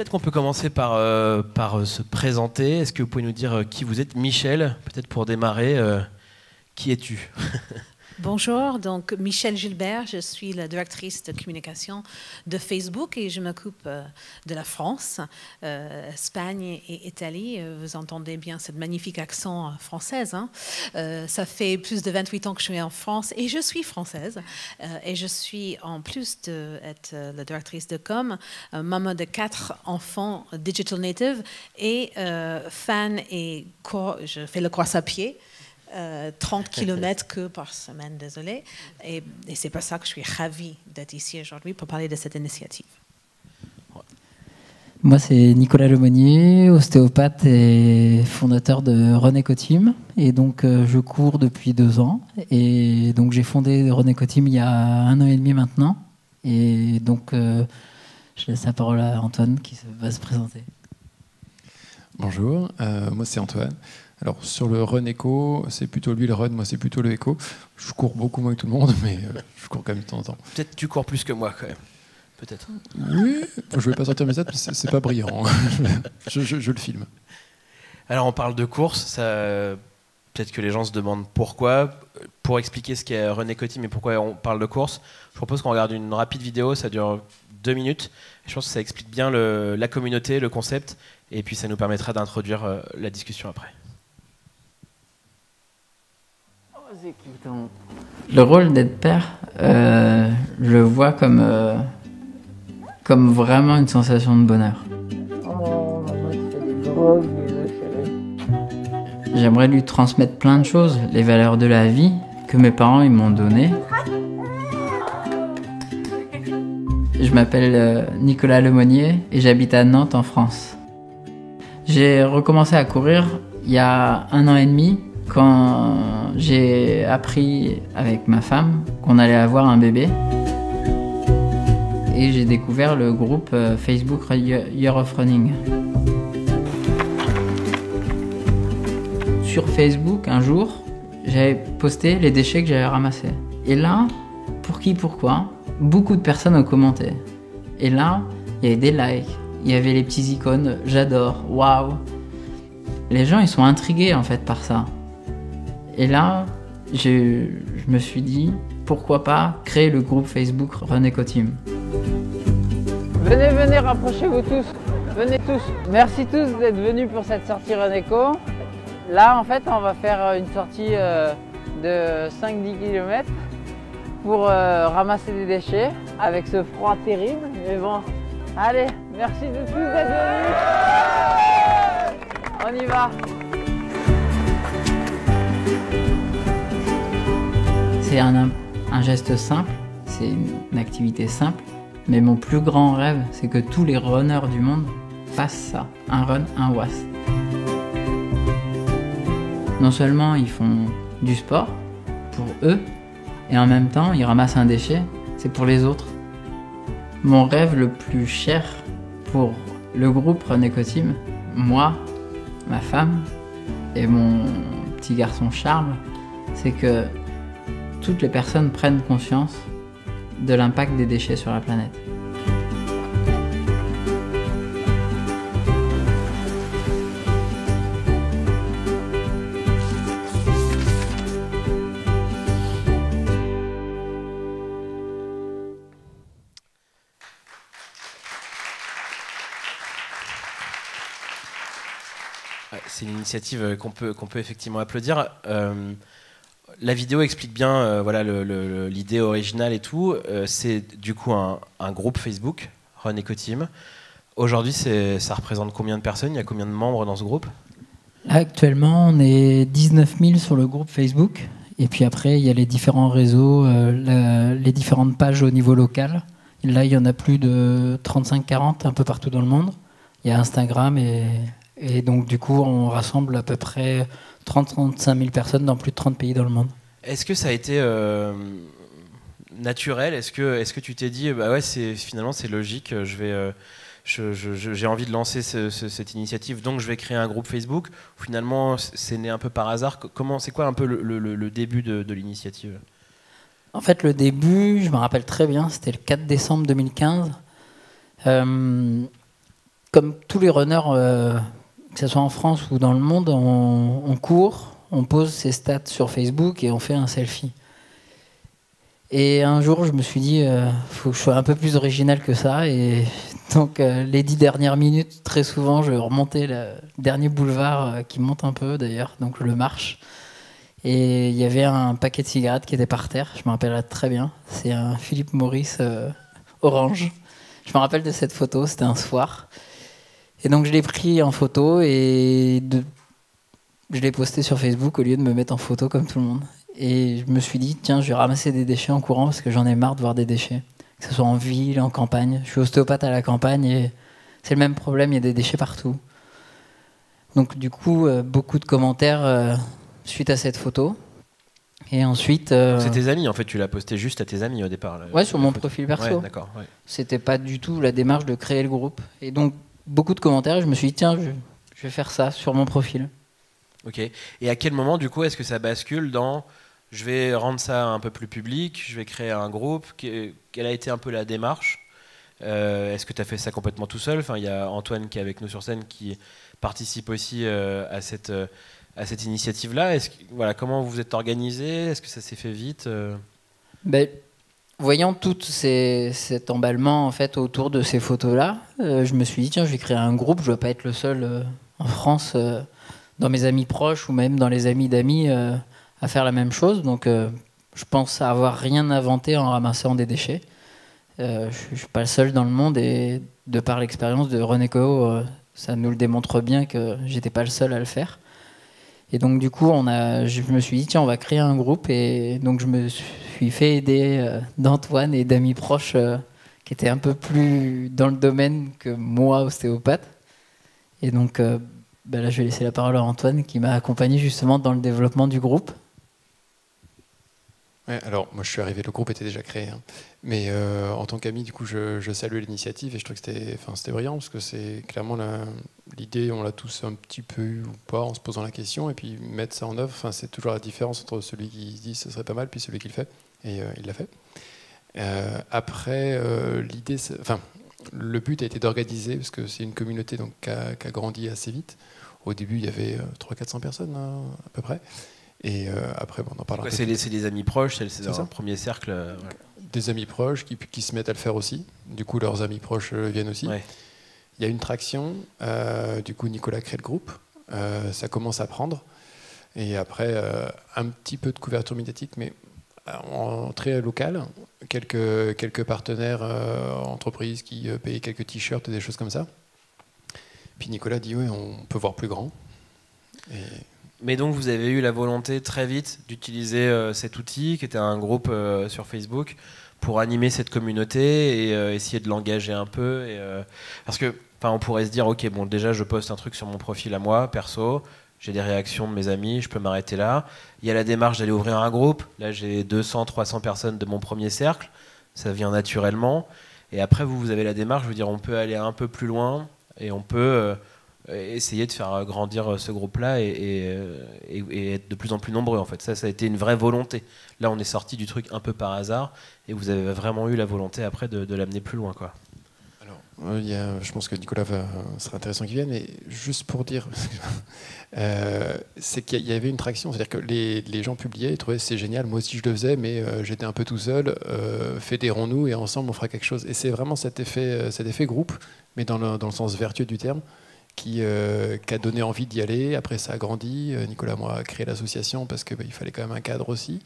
Peut-être qu'on peut commencer par se présenter. Est-ce que vous pouvez nous dire qui vous êtes? Michel, peut-être pour démarrer, qui es-tu? Bonjour, donc Michel Gilbert, je suis la directrice de communication de Facebook et je m'occupe de la France, Espagne et Italie. Vous entendez bien cette magnifique accent française. Hein? Ça fait plus de 28 ans que je suis en France et je suis française. Et je suis, en plus d'être la directrice de com, maman de 4 enfants digital native et fan et je fais le course à pied. 30 km que par semaine, désolé. Et c'est pour ça que je suis ravie d'être ici aujourd'hui pour parler de cette initiative. Moi, c'est Nicolas Lemonnier, ostéopathe et fondateur de Renéco Team. Et donc, je cours depuis 2 ans. Et donc, j'ai fondé Renéco Team il y a 1 an et demi maintenant. Et donc, je laisse la parole à Antoine qui va se présenter. Bonjour, moi c'est Antoine. Alors sur le run éco, c'est plutôt lui le run, moi c'est plutôt le éco. Je cours beaucoup moins que tout le monde, mais je cours quand même de temps en temps. Peut-être tu cours plus que moi quand même. Peut-être. Oui, je ne vais pas sortir mes stats, c'est pas brillant. je le filme. Alors on parle de course, peut-être que les gens se demandent pourquoi. Pour expliquer ce qu'est Renéco Team et pourquoi on parle de course, je propose qu'on regarde une rapide vidéo, ça dure 2 minutes. Je pense que ça explique bien la communauté, le concept, et puis ça nous permettra d'introduire la discussion après. Le rôle d'être père, je le vois comme vraiment une sensation de bonheur. J'aimerais lui transmettre plein de choses, les valeurs de la vie que mes parents ils m'ont données. Je m'appelle Nicolas Lemonnier et j'habite à Nantes en France. J'ai recommencé à courir il y a 1 an et demi quand j'ai appris avec ma femme qu'on allait avoir un bébé. Et j'ai découvert le groupe Facebook Year of Running. Sur Facebook, un jour, j'avais posté les déchets que j'avais ramassés. Et là, pour qui, pourquoi, beaucoup de personnes ont commenté. Et là, il y avait des likes, il y avait les petits icônes « j'adore »,« waouh ». Les gens, ils sont intrigués en fait par ça. Et là, je me suis dit, pourquoi pas créer le groupe Facebook Renéco Team. Venez, rapprochez-vous tous. Venez tous. Merci tous d'être venus pour cette sortie Renéco. Là, en fait, on va faire une sortie de 5-10 km pour ramasser des déchets avec ce froid terrible. Mais bon, allez, merci de tous d'être venus. On y va. C'est un geste simple, c'est une activité simple, mais mon plus grand rêve, c'est que tous les runners du monde fassent ça, un run, un was. Non seulement ils font du sport pour eux, et en même temps ils ramassent un déchet, c'est pour les autres. Mon rêve le plus cher pour le groupe Renéco Team, moi, ma femme et mon petit garçon Charles, c'est que toutes les personnes prennent conscience de l'impact des déchets sur la planète. C'est une initiative qu'on peut effectivement applaudir. La vidéo explique bien voilà, l'idée originale et tout. C'est du coup un groupe Facebook, Renéco Team. Aujourd'hui, ça représente combien de personnes? Il y a combien de membres dans ce groupe? Actuellement, on est 19 000 sur le groupe Facebook. Et puis après, il y a les différents réseaux, les différentes pages au niveau local. Et là, il y en a plus de 35-40 un peu partout dans le monde. Il y a Instagram et donc du coup, on rassemble à peu près 30-35 000 personnes dans plus de 30 pays dans le monde. Est-ce que ça a été naturel? Est-ce que tu t'es dit, bah ouais, finalement c'est logique, j'ai envie de lancer cette initiative, donc je vais créer un groupe Facebook? Finalement, c'est né un peu par hasard. C'est quoi un peu le début de l'initiative? En fait, le début, je me rappelle très bien, c'était le 4 décembre 2015. comme tous les runners, que ce soit en France ou dans le monde, on court, on pose ses stats sur Facebook et on fait un selfie. Et un jour, je me suis dit, faut que je sois un peu plus original que ça. Et donc, les 10 dernières minutes, très souvent, je remontais le dernier boulevard qui monte un peu d'ailleurs, donc je le marche. Et il y avait un paquet de cigarettes qui était par terre, je me rappelle très bien. C'est un Philip Morris orange. Je me rappelle de cette photo, c'était un soir. Et donc, je l'ai pris en photo et je l'ai posté sur Facebook au lieu de me mettre en photo comme tout le monde. Et je me suis dit, tiens, je vais ramasser des déchets en courant parce que j'en ai marre de voir des déchets. Que ce soit en ville, en campagne. Je suis ostéopathe à la campagne et c'est le même problème, il y a des déchets partout. Donc du coup, beaucoup de commentaires suite à cette photo. Et ensuite... C'est tes amis, en fait, tu l'as posté juste à tes amis au départ. Ouais, sur mon profil perso. Ouais, d'accord. Ouais. C'était pas du tout la démarche de créer le groupe. Et donc, beaucoup de commentaires et je me suis dit, tiens, je vais faire ça sur mon profil. Ok. Et à quel moment, du coup, est-ce que ça bascule dans je vais rendre ça un peu plus public, je vais créer un groupe? Quelle a été un peu la démarche? Est-ce que tu as fait ça complètement tout seul? Enfin, il y a Antoine qui est avec nous sur scène qui participe aussi à cette initiative-là. Voilà, comment vous vous êtes organisé? Est-ce que ça s'est fait vite? Voyant tout cet emballement en fait, autour de ces photos-là, je me suis dit, tiens, je vais créer un groupe, je ne dois pas être le seul en France, dans mes amis proches ou même dans les amis d'amis, à faire la même chose. Donc, je pense avoir rien inventé en ramassant des déchets. Je ne suis pas le seul dans le monde et de par l'expérience de Runeco, ça nous le démontre bien que j'étais pas le seul à le faire. Et donc du coup, je me suis dit, tiens, on va créer un groupe. Et donc je me suis fait aider d'Antoine et d'amis proches qui étaient un peu plus dans le domaine que moi, ostéopathe. Et donc là, je vais laisser la parole à Antoine qui m'a accompagné justement dans le développement du groupe. Ouais, alors, moi, je suis arrivé, le groupe était déjà créé. Hein. Mais en tant qu'ami, du coup, je salue l'initiative et je trouve que c'était brillant parce que c'est clairement l'idée, on l'a tous un petit peu eu ou pas en se posant la question. Et puis, mettre ça en œuvre, c'est toujours la différence entre celui qui se dit ce serait pas mal puis celui qui le fait. Et il l'a fait. Après, l'idée, le but a été d'organiser parce que c'est une communauté donc, qui a grandi assez vite. Au début, il y avait 300-400 personnes hein, à peu près. Et après, on en parlera. Ouais, c'est des amis proches, c'est un premier cercle. Ouais. Des amis proches qui se mettent à le faire aussi. Du coup, leurs amis proches viennent aussi. Ouais. Il y a une traction. Du coup, Nicolas crée le groupe. Ça commence à prendre. Et après, un petit peu de couverture médiatique, mais en très local. Quelques partenaires, entreprises qui payent quelques t-shirts et des choses comme ça. Puis Nicolas dit, oui, on peut voir plus grand. Mais donc vous avez eu la volonté très vite d'utiliser cet outil qui était un groupe sur Facebook pour animer cette communauté et essayer de l'engager un peu parce que on pourrait se dire ok bon déjà je poste un truc sur mon profil à moi perso, j'ai des réactions de mes amis, je peux m'arrêter là. Il y a la démarche d'aller ouvrir un groupe, là j'ai 200-300 personnes de mon premier cercle, ça vient naturellement et après vous avez la démarche, je veux dire on peut aller un peu plus loin et on peut essayer de faire grandir ce groupe-là et être de plus en plus nombreux en fait. Ça a été une vraie volonté. Là on est sorti du truc un peu par hasard et vous avez vraiment eu la volonté après de l'amener plus loin quoi. Alors, je pense que Nicolas serait intéressant qu'il vienne, mais juste pour dire, c'est qu'il y avait une traction, c'est-à-dire que les gens publiaient, ils trouvaient c'est génial, moi aussi je le faisais, mais j'étais un peu tout seul, fédérons-nous et ensemble on fera quelque chose. Et c'est vraiment cet effet groupe, mais dans le sens vertueux du terme, qui a donné envie d'y aller. Après, ça a grandi. Nicolas, moi, a créé l'association parce qu'il fallait quand même un cadre aussi.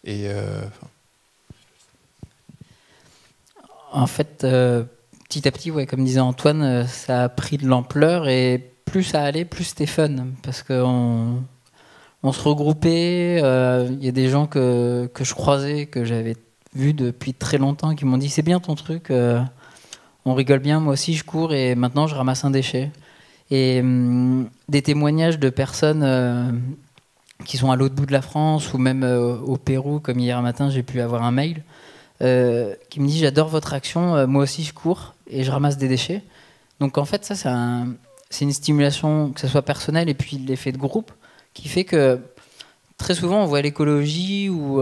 Et, en fait, petit à petit, ouais, comme disait Antoine, ça a pris de l'ampleur et plus ça allait, plus c'était fun. Parce qu'on se regroupait. Il y a des gens que je croisais, que j'avais vus depuis très longtemps, qui m'ont dit « c'est bien ton truc, on rigole bien, moi aussi je cours et maintenant je ramasse un déchet ». Et des témoignages de personnes qui sont à l'autre bout de la France ou même au Pérou, comme hier matin, j'ai pu avoir un mail qui me dit « j'adore votre action, moi aussi je cours et je ramasse des déchets ». Donc en fait, ça c'est une stimulation, que ce soit personnelle et puis l'effet de groupe, qui fait que très souvent on voit l'écologie ou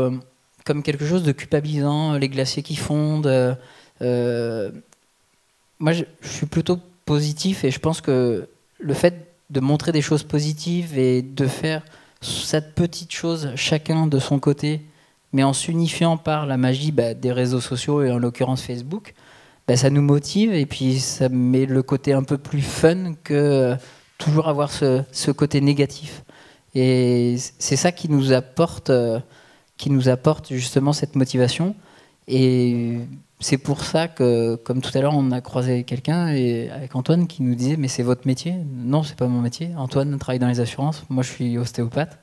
comme quelque chose de culpabilisant, les glaciers qui fondent. Moi je suis plutôt positif, et je pense que le fait de montrer des choses positives et de faire cette petite chose chacun de son côté, mais en s'unifiant par la magie des réseaux sociaux et en l'occurrence Facebook, ça nous motive, et puis ça met le côté un peu plus fun que toujours avoir ce côté négatif. Et c'est ça qui nous apporte justement cette motivation. Et c'est pour ça que, comme tout à l'heure, on a croisé quelqu'un avec Antoine qui nous disait « mais c'est votre métier ?» Non, c'est pas mon métier. Antoine travaille dans les assurances, moi je suis ostéopathe.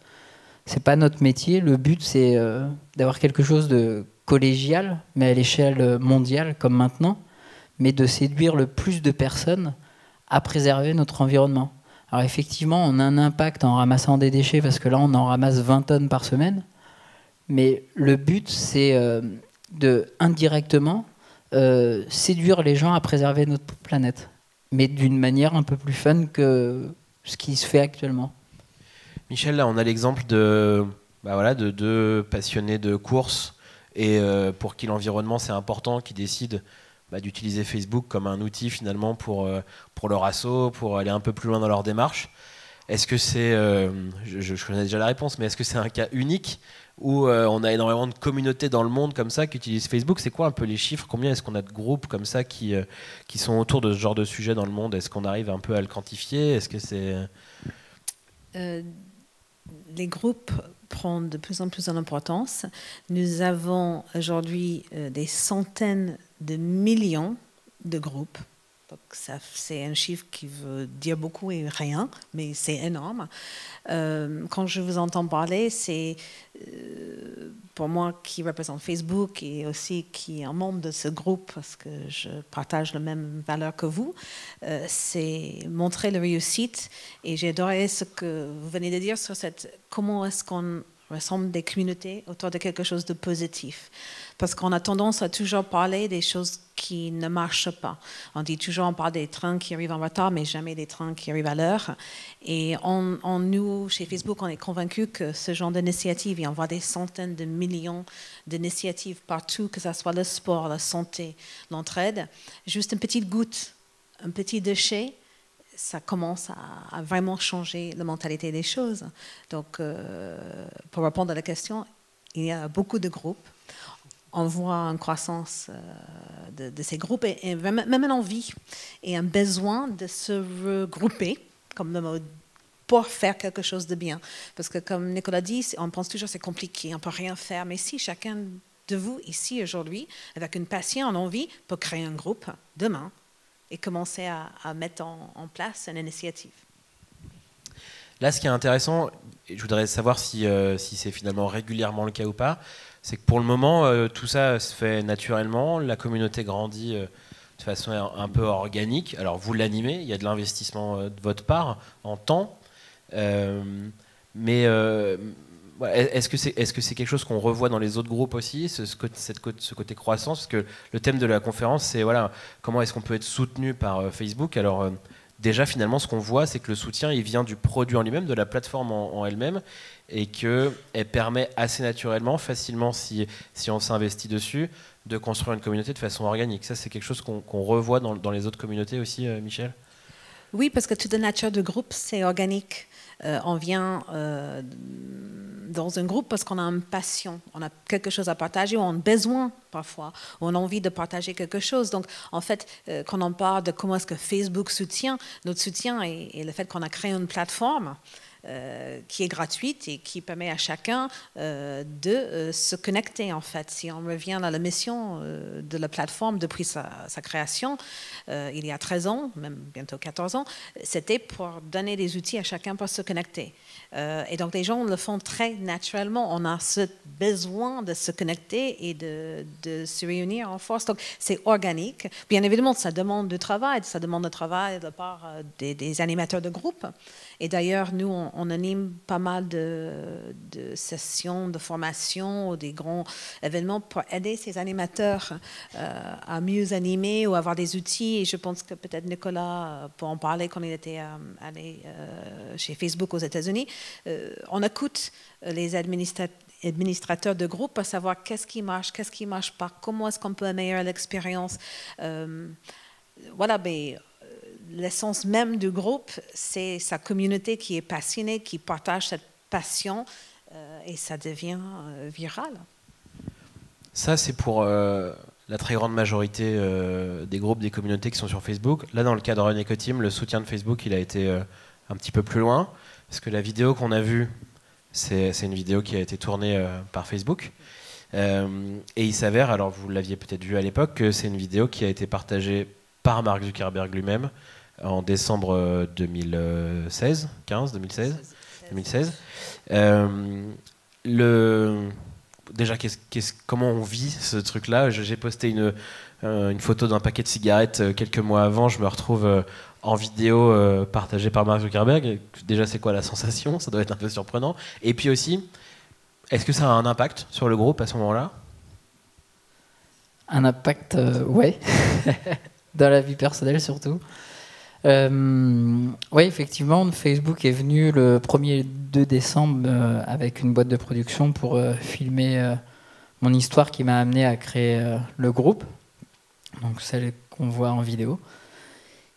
C'est pas notre métier. Le but, c'est d'avoir quelque chose de collégial, mais à l'échelle mondiale comme maintenant, mais de séduire le plus de personnes à préserver notre environnement. Alors effectivement, on a un impact en ramassant des déchets, parce que là, on en ramasse 20 tonnes par semaine. Mais le but, c'est de, indirectement, séduire les gens à préserver notre planète, mais d'une manière un peu plus fun que ce qui se fait actuellement. Michel, là, on a l'exemple de deux passionnés de course, et pour qui l'environnement, c'est important, qui décident d'utiliser Facebook comme un outil finalement pour leur assaut, pour aller un peu plus loin dans leur démarche. Est-ce que c'est, je connais déjà la réponse, mais est-ce que c'est un cas unique où on a énormément de communautés dans le monde comme ça qui utilisent Facebook? C'est quoi un peu les chiffres? Combien est-ce qu'on a de groupes comme ça qui sont autour de ce genre de sujet dans le monde? Est-ce qu'on arrive un peu à le quantifier? Est-ce que c'est... Les groupes prennent de plus en plus d'importance. Nous avons aujourd'hui des centaines de millions de groupes. Donc c'est un chiffre qui veut dire beaucoup et rien, mais c'est énorme. Quand je vous entends parler, c'est pour moi qui représente Facebook et aussi qui est un membre de ce groupe, parce que je partage la même valeur que vous, c'est montrer la réussite. Et j'ai adoré ce que vous venez de dire sur comment est-ce qu'on ressemble des communautés autour de quelque chose de positif. Parce qu'on a tendance à toujours parler des choses qui ne marchent pas. On dit toujours, on parle des trains qui arrivent en retard, mais jamais des trains qui arrivent à l'heure. Et nous, chez Facebook, on est convaincus que ce genre d'initiative, et on voit des centaines de millions d'initiatives partout, que ce soit le sport, la santé, l'entraide, juste une petite goutte, un petit déchet, ça commence à vraiment changer la mentalité des choses. Donc, pour répondre à la question, il y a beaucoup de groupes. On voit une croissance de ces groupes et même une envie et un besoin de se regrouper comme le mode pour faire quelque chose de bien. Parce que comme Nicolas dit, on pense toujours que c'est compliqué, on ne peut rien faire. Mais si chacun de vous ici aujourd'hui, avec une passion, une envie, peut créer un groupe demain et commencer à mettre en place une initiative. Là, ce qui est intéressant, et je voudrais savoir si c'est finalement régulièrement le cas ou pas, c'est que pour le moment, tout ça se fait naturellement, la communauté grandit de façon un peu organique. Alors vous l'animez, il y a de l'investissement de votre part en temps, mais est-ce que c'est quelque chose qu'on revoit dans les autres groupes aussi, ce côté croissance? Parce que le thème de la conférence, c'est comment est-ce qu'on peut être soutenu par Facebook? Alors déjà, finalement, ce qu'on voit, c'est que le soutien, il vient du produit en lui-même, de la plateforme en elle-même, et qu'elle permet assez naturellement, facilement, si on s'investit dessus, de construire une communauté de façon organique. Ça, c'est quelque chose qu'on revoit dans les autres communautés aussi, Michel? Oui, parce que toute la nature du groupe, c'est organique. On vient dans un groupe parce qu'on a une passion, on a quelque chose à partager, ou on a besoin parfois, ou on a envie de partager quelque chose. Donc, en fait, quand on parle de comment est-ce que Facebook soutient, notre soutien est le fait qu'on a créé une plateforme qui est gratuite et qui permet à chacun de se connecter, en fait. Si on revient à la mission de la plateforme depuis sa création, il y a 13 ans, même bientôt 14 ans, c'était pour donner des outils à chacun pour se connecter. Et donc, les gens le font très naturellement. On a ce besoin de se connecter et de se réunir en force. Donc, c'est organique. Bien évidemment, ça demande du travail. Ça demande du travail de la part des animateurs de groupe. Et d'ailleurs, nous, on anime pas mal de sessions de formation ou des grands événements pour aider ces animateurs à mieux animer ou avoir des outils. Et je pense que peut-être Nicolas peut en parler quand il était allé chez Facebook aux États-Unis. On écoute les administrateurs de groupe pour savoir qu'est-ce qui marche pas, comment est-ce qu'on peut améliorer l'expérience. Voilà, mais l'essence même du groupe, c'est sa communauté qui est passionnée, qui partage cette passion et ça devient viral. Ça, c'est pour la très grande majorité des groupes, des communautés qui sont sur Facebook. Là, dans le cas de René Cotim, le soutien de Facebook, il a été un petit peu plus loin, parce que la vidéo qu'on a vue, c'est une vidéo qui a été tournée par Facebook. Et il s'avère, alors vous l'aviez peut-être vu à l'époque, que c'est une vidéo qui a été partagée par Mark Zuckerberg lui-même en décembre 2016. Déjà, comment on vit ce truc-là? J'ai posté une photo d'un paquet de cigarettes quelques mois avant. Je me retrouve en vidéo partagée par Mark Zuckerberg. Déjà, c'est quoi la sensation? Ça doit être un peu surprenant. Et puis aussi, est-ce que ça a un impact sur le groupe à ce moment-là? Un impact, ouais. Dans la vie personnelle surtout. Oui, effectivement, Facebook est venu le 1er 2 décembre avec une boîte de production pour filmer mon histoire qui m'a amené à créer le groupe, donc celle qu'on voit en vidéo.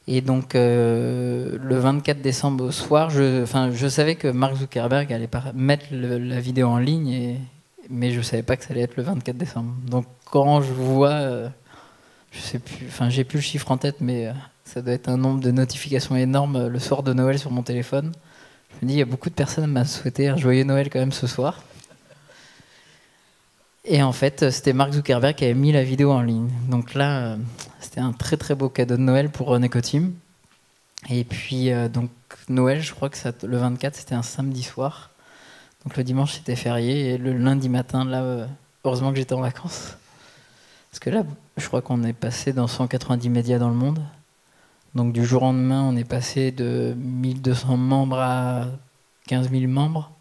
Et donc le 24 décembre au soir, je savais que Mark Zuckerberg allait mettre la vidéo en ligne, mais je ne savais pas que ça allait être le 24 décembre. Donc quand je vois, je sais plus, j'ai plus le chiffre en tête, mais ça doit être un nombre de notifications énorme le soir de Noël sur mon téléphone. Je me dis, il y a beaucoup de personnes qui m'ont souhaité un joyeux Noël quand même ce soir. Et en fait, c'était Mark Zuckerberg qui avait mis la vidéo en ligne. Donc là, c'était un très très beau cadeau de Noël pour René Cotim. Et puis, donc Noël, je crois que le 24, c'était un samedi soir. Donc le dimanche, c'était férié. Et le lundi matin, là, heureusement que j'étais en vacances. Parce que là, je crois qu'on est passé dans 190 médias dans le monde. Donc du jour au lendemain, on est passé de 1200 membres à 15 000 membres,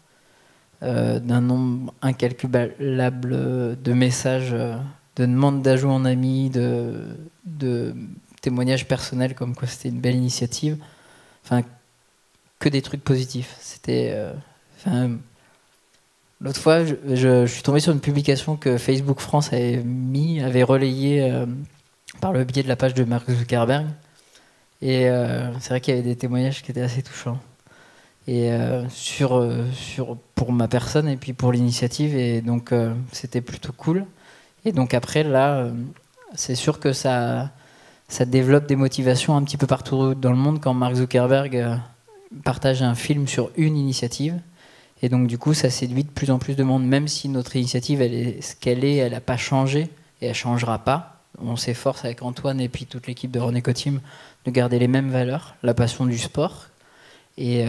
d'un nombre incalculable de messages, de demandes d'ajout en amis, de témoignages personnels comme quoi c'était une belle initiative. Enfin, que des trucs positifs. C'était, l'autre fois, je suis tombé sur une publication que Facebook France avait relayée par le biais de la page de Mark Zuckerberg. Et c'est vrai qu'il y avait des témoignages qui étaient assez touchants. Et pour ma personne et puis pour l'initiative. Et donc, c'était plutôt cool. Et donc après, là, c'est sûr que ça développe des motivations un petit peu partout dans le monde quand Mark Zuckerberg partage un film sur une initiative. Et donc, du coup, ça séduit de plus en plus de monde. Même si notre initiative, elle est ce qu'elle est, elle n'a pas changé et elle ne changera pas. On s'efforce avec Antoine et puis toute l'équipe de René Cotim de garder les mêmes valeurs, la passion du sport et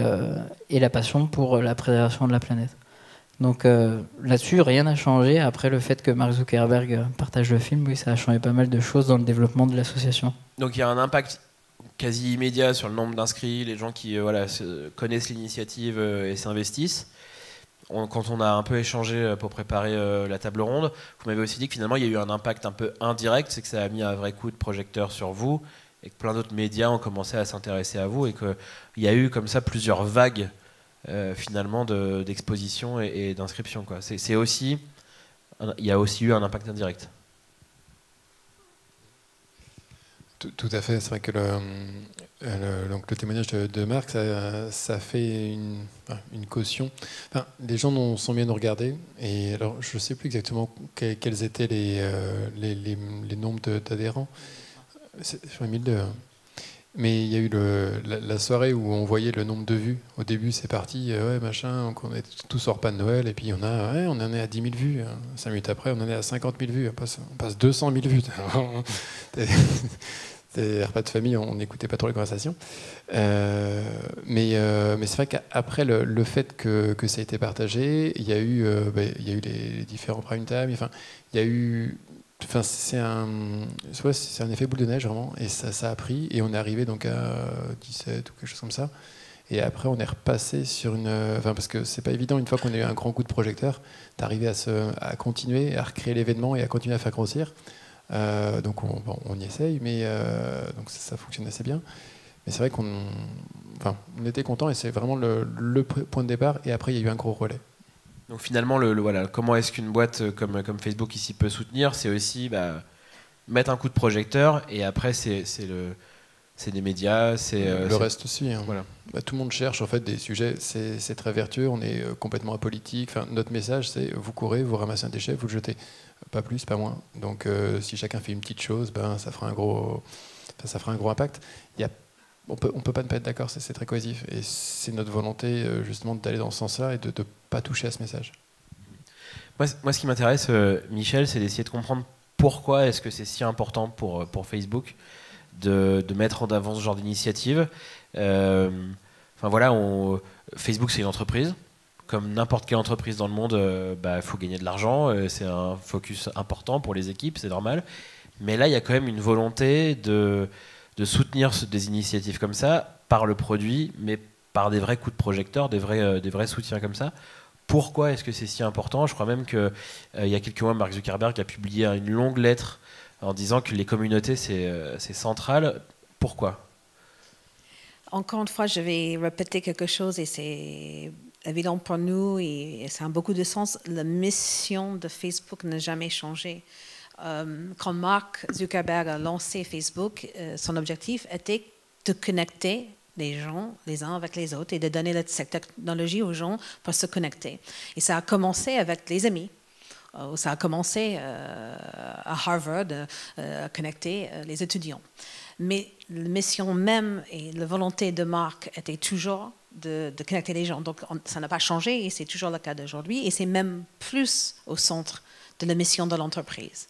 la passion pour la préservation de la planète. Donc là-dessus, rien n'a changé. Après le fait que Mark Zuckerberg partage le film, oui, ça a changé pas mal de choses dans le développement de l'association. Donc il y a un impact quasi immédiat sur le nombre d'inscrits, les gens qui connaissent l'initiative et s'investissent. Quand on a un peu échangé pour préparer la table ronde, vous m'avez aussi dit que finalement il y a eu un impact un peu indirect, c'est que ça a mis un vrai coup de projecteur sur vous et que plein d'autres médias ont commencé à s'intéresser à vous et qu'il y a eu comme ça plusieurs vagues finalement d'exposition et d'inscription. Il y a aussi eu un impact indirect. Tout à fait, c'est vrai que donc le témoignage de Marc, ça fait une caution. Enfin, les gens sont bien nous regarder, et alors je ne sais plus exactement quels étaient les nombres d'adhérents. C'est 1002. Mais il y a eu la soirée où on voyait le nombre de vues. Au début, c'est parti, ouais, machin, donc on est tous hors pas de Noël, et puis on en est à 10 000 vues. 5 minutes après, on en est à 50 000 vues. On passe 200 000 vues. C'était repas de famille, on n'écoutait pas trop les conversations. Mais c'est vrai qu'après le fait que ça a été partagé, il y a eu les différents prime time. Enfin, il y a eu. Enfin, c'est un effet boule de neige vraiment, et ça a pris, et on est arrivé donc à 17 ou quelque chose comme ça. Et après, on est repassé sur parce que c'est pas évident une fois qu'on a eu un grand coup de projecteur, d'arriver à continuer, à recréer l'événement et à continuer à faire grossir. Donc on y essaye, mais donc ça fonctionne assez bien. Mais c'est vrai qu'on était content, et c'est vraiment le point de départ. Et après, il y a eu un gros relais. Donc finalement, comment est-ce qu'une boîte comme Facebook ici peut soutenir? C'est aussi mettre un coup de projecteur, et après c'est C'est des médias, c'est... le reste aussi. Hein. Voilà. Bah, tout le monde cherche en fait des sujets, c'est très vertueux, on est complètement apolitique. Enfin, notre message, c'est vous courez, vous ramassez un déchet, vous le jetez. Pas plus, pas moins. Donc si chacun fait une petite chose, ben, ça fera un gros impact. On peut pas ne pas être d'accord, c'est très cohésif. Et c'est notre volonté justement d'aller dans ce sens-là et de ne pas toucher à ce message. Moi, ce qui m'intéresse, Michel, c'est d'essayer de comprendre pourquoi est-ce que c'est si important pour Facebook de mettre en avant ce genre d'initiative. Enfin voilà, Facebook c'est une entreprise, comme n'importe quelle entreprise dans le monde, faut gagner de l'argent, c'est un focus important pour les équipes, c'est normal. Mais là, il y a quand même une volonté de soutenir des initiatives comme ça par le produit, mais par des vrais coups de projecteur, des vrais soutiens comme ça. Pourquoi est-ce que c'est si important? Je crois même qu'il y a quelques mois, Mark Zuckerberg a publié une longue lettre en disant que les communautés, c'est central. Pourquoi? Encore une fois, je vais répéter quelque chose et c'est évident pour nous et ça a beaucoup de sens. La mission de Facebook n'a jamais changé. Quand Mark Zuckerberg a lancé Facebook, son objectif était de connecter les gens les uns avec les autres et de donner cette technologie aux gens pour se connecter. Et ça a commencé avec les amis. Ça a commencé à Harvard à connecter les étudiants. Mais la mission même et la volonté de Mark était toujours de connecter les gens. Donc ça n'a pas changé et c'est toujours le cas d'aujourd'hui. Et c'est même plus au centre de la mission de l'entreprise.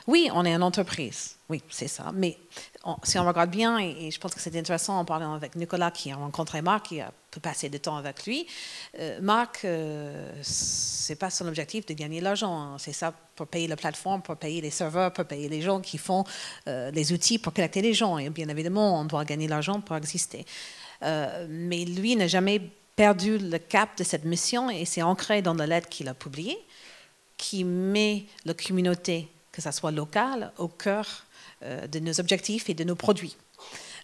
Oui, on est une entreprise, oui, c'est ça. Mais si on regarde bien, et je pense que c'est intéressant en parlant avec Nicolas qui a rencontré Mark, qui a pu passer du temps avec lui. Mark, c'est pas son objectif de gagner de l'argent. Hein. C'est ça pour payer la plateforme, pour payer les serveurs, pour payer les gens qui font les outils pour connecter les gens. Et bien évidemment, on doit gagner de l'argent pour exister. Mais lui n'a jamais perdu le cap de cette mission et c'est ancré dans la lettre qu'il a publiée, qui met la communauté, que ce soit locale, au cœur de nos objectifs et de nos produits.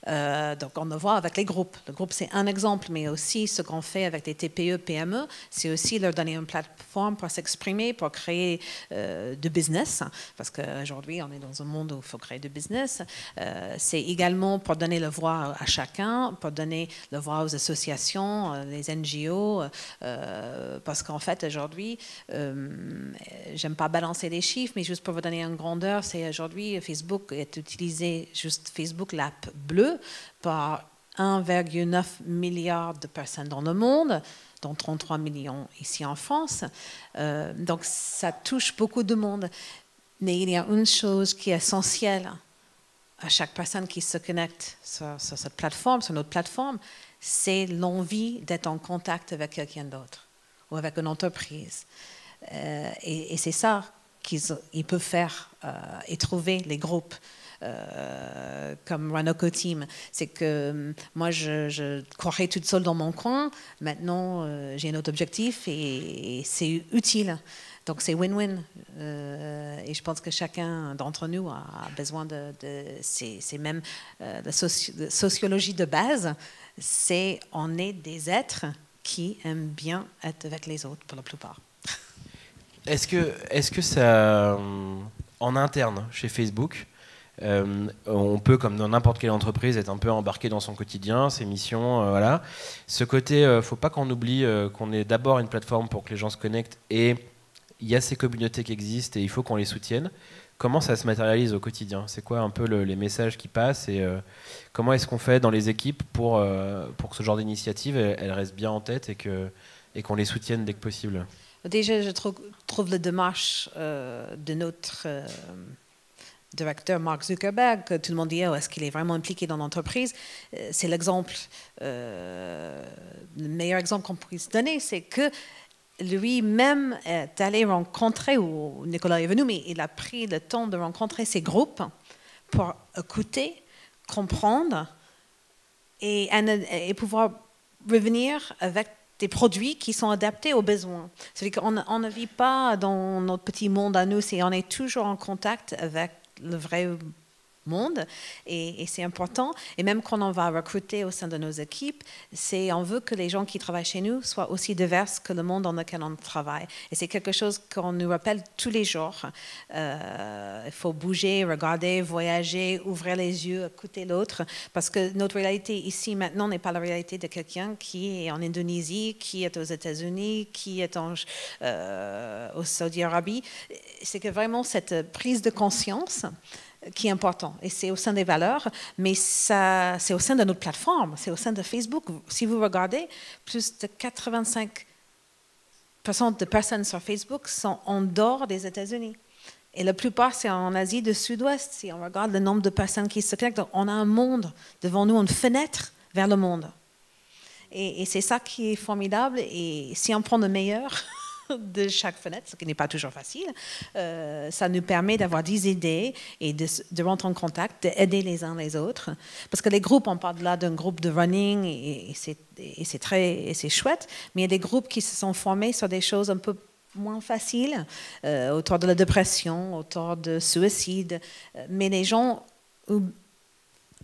Donc on le voit avec les groupes. Le groupe, c'est un exemple, mais aussi ce qu'on fait avec les TPE, PME, c'est aussi leur donner une plateforme pour s'exprimer, pour créer du business, parce qu'aujourd'hui, on est dans un monde où il faut créer du business. C'est également pour donner la voix à chacun, pour donner la voix aux associations, les NGO, parce qu'en fait, aujourd'hui, j'aime pas balancer les chiffres, mais juste pour vous donner une grandeur, c'est aujourd'hui, Facebook est utilisé, juste Facebook, l'app bleue, par 1,9 milliard de personnes dans le monde, dont 33 millions ici en France. Donc ça touche beaucoup de monde. Mais il y a une chose qui est essentielle à chaque personne qui se connecte sur cette plateforme, sur notre plateforme, c'est l'envie d'être en contact avec quelqu'un d'autre ou avec une entreprise. Et c'est ça qu'ils peuvent faire et trouver les groupes. Comme Ranoko Team, c'est que moi je courais toute seule dans mon coin, maintenant j'ai un autre objectif et c'est utile, donc c'est win-win et je pense que chacun d'entre nous a besoin c'est même la sociologie de base, c'est on est des êtres qui aiment bien être avec les autres pour la plupart. Est-ce que ça en interne chez Facebook, on peut, comme dans n'importe quelle entreprise, être un peu embarqué dans son quotidien, ses missions, voilà. Ce côté, faut pas qu'on oublie qu'on est d'abord une plateforme pour que les gens se connectent et il y a ces communautés qui existent et il faut qu'on les soutienne. Comment ça se matérialise au quotidien? C'est quoi un peu les messages qui passent et comment est-ce qu'on fait dans les équipes pour que ce genre d'initiative elle reste bien en tête et qu'on les soutienne dès que possible? Déjà, je trouve la démarche de notre directeur Mark Zuckerberg, que tout le monde dit est-ce qu'il est vraiment impliqué dans l'entreprise, c'est l'exemple, le meilleur exemple qu'on puisse donner, c'est que lui-même est allé rencontrer, ou Nicolas est venu, mais il a pris le temps de rencontrer ces groupes pour écouter, comprendre et pouvoir revenir avec des produits qui sont adaptés aux besoins. C'est-à-dire qu'on ne vit pas dans notre petit monde à nous, on est toujours en contact avec le vrai monde et c'est important. Et même quand on va recruter au sein de nos équipes, on veut que les gens qui travaillent chez nous soient aussi divers que le monde dans lequel on travaille. Et c'est quelque chose qu'on nous rappelle tous les jours. Il faut bouger, regarder, voyager, ouvrir les yeux, écouter l'autre, parce que notre réalité ici maintenant n'est pas la réalité de quelqu'un qui est en Indonésie, qui est aux États-Unis, qui est au Saudi-Arabie. C'est que vraiment cette prise de conscience qui est important. Et c'est au sein des valeurs, mais c'est au sein de notre plateforme, c'est au sein de Facebook. Si vous regardez, plus de 85% de personnes sur Facebook sont en dehors des États-Unis. Et la plupart, c'est en Asie du Sud-Ouest. Si on regarde le nombre de personnes qui se connectent, on a un monde devant nous, une fenêtre vers le monde. Et c'est ça qui est formidable. Et si on prend le meilleur de chaque fenêtre, ce qui n'est pas toujours facile, ça nous permet d'avoir des idées et de rentrer en contact, d'aider les uns les autres. Parce que les groupes, on parle là d'un groupe de running et c'est chouette, mais il y a des groupes qui se sont formés sur des choses un peu moins faciles, autour de la dépression, autour de suicide, mais les gens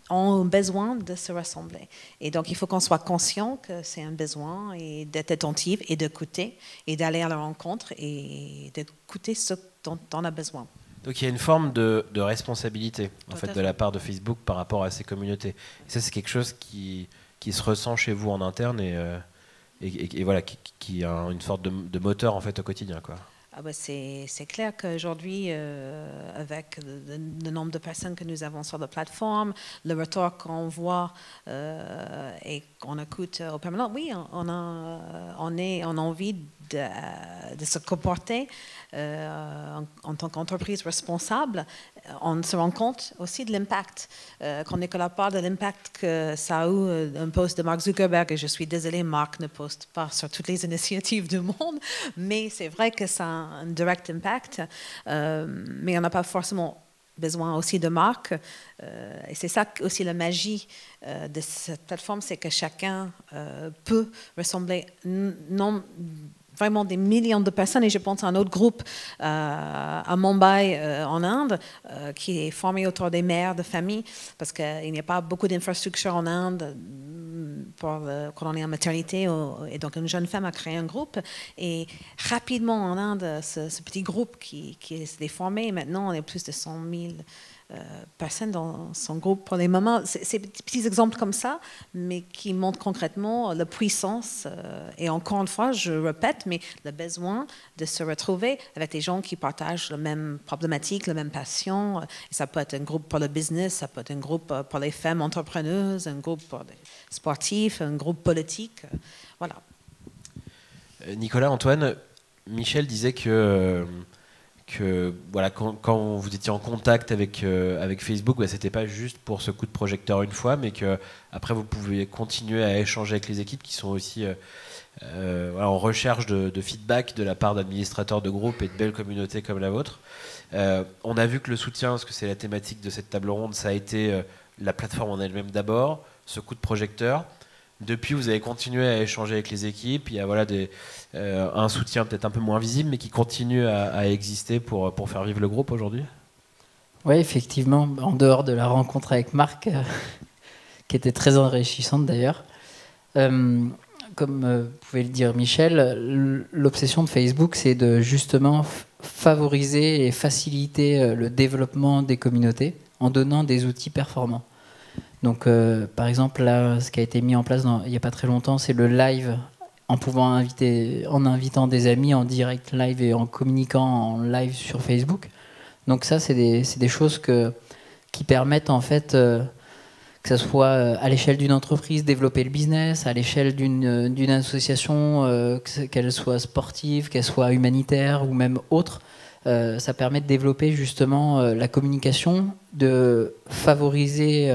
ont besoin de se rassembler. Et donc, il faut qu'on soit conscient que c'est un besoin et d'être attentif et d'écouter et d'aller à la rencontre et d'écouter ce dont on a besoin. Donc, il y a une forme de responsabilité en fait, de la part de Facebook par rapport à ces communautés. Et ça, c'est quelque chose qui se ressent chez vous en interne et voilà, qui a une sorte de moteur en fait, au quotidien, quoi. Ah ben c'est clair qu'aujourd'hui, avec le nombre de personnes que nous avons sur la plateforme, le retour qu'on voit et qu'on écoute au permanent, oui, on a envie de se comporter en tant qu'entreprise responsable. On se rend compte aussi de l'impact. Quand Nicolas parle de l'impact que ça a eu un post de Mark Zuckerberg, et je suis désolée, Mark ne poste pas sur toutes les initiatives du monde, mais c'est vrai que ça a un direct impact, mais on n'a pas forcément besoin aussi de marques. Et c'est ça aussi la magie de cette plateforme, c'est que chacun peut ressembler non vraiment des millions de personnes, et je pense à un autre groupe à Mumbai, en Inde, qui est formé autour des mères de famille, parce qu'il n'y a pas beaucoup d'infrastructures en Inde quand on est en maternité, et donc une jeune femme a créé un groupe, et rapidement en Inde, ce petit groupe qui s'est formé, maintenant on est plus de 100 000 personnes dans son groupe pour les mamans. C'est des petits exemples comme ça, mais qui montrent concrètement la puissance. Et encore une fois, je répète, mais le besoin de se retrouver avec des gens qui partagent la même problématique, la même passion. Et ça peut être un groupe pour le business, ça peut être un groupe pour les femmes entrepreneuses, un groupe pour les sportifs, un groupe politique. Voilà. Nicolas, Antoine, Michel disait que voilà, quand vous étiez en contact avec Facebook, bah, c'était pas juste pour ce coup de projecteur une fois, mais que après vous pouvez continuer à échanger avec les équipes qui sont aussi voilà, en recherche de feedback de la part d'administrateurs de groupes et de belles communautés comme la vôtre. On a vu que le soutien, parce que c'est la thématique de cette table ronde, ça a été la plateforme en elle-même d'abord, ce coup de projecteur. Depuis, vous avez continué à échanger avec les équipes. Il y a voilà, un soutien peut-être un peu moins visible, mais qui continue à exister pour faire vivre le groupe aujourd'hui. Oui, effectivement, en dehors de la rencontre avec Marc, qui était très enrichissante d'ailleurs. Comme vous pouvez le dire Michel, l'obsession de Facebook, c'est de justement favoriser et faciliter le développement des communautés en donnant des outils performants. Donc, par exemple, là, ce qui a été mis en place il n'y a pas très longtemps, c'est le live, en invitant des amis en direct live et en communiquant en live sur Facebook. Donc ça, c'est des choses qui permettent en fait que ce soit à l'échelle d'une entreprise développer le business, à l'échelle d'une association, qu'elle soit sportive, qu'elle soit humanitaire ou même autre. Ça permet de développer justement la communication, de favoriser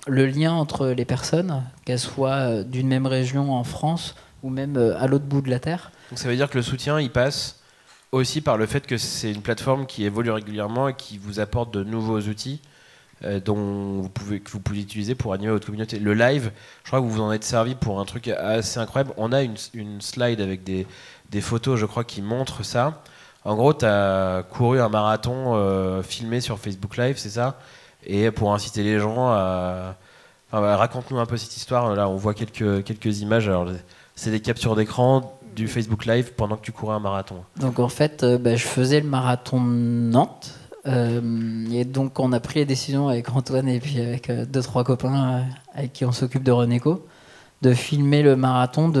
le lien entre les personnes, qu'elles soient d'une même région en France ou même à l'autre bout de la Terre. Donc ça veut dire que le soutien, il passe aussi par le fait que c'est une plateforme qui évolue régulièrement et qui vous apporte de nouveaux outils que vous pouvez utiliser pour animer votre communauté. Le live, je crois que vous vous en êtes servi pour un truc assez incroyable. On a une slide avec des photos, je crois, qui montrent ça. En gros, tu as couru un marathon filmé sur Facebook Live, c'est ça ? et pour inciter les gens à... Enfin, raconte-nous un peu cette histoire. Là, on voit quelques images. Alors, c'est des captures d'écran du Facebook Live pendant que tu courais un marathon. Donc en fait, je faisais le marathon de Nantes. Et donc on a pris les décisions avec Antoine et puis avec 2-3 copains avec qui on s'occupe de Renéco, de filmer le marathon,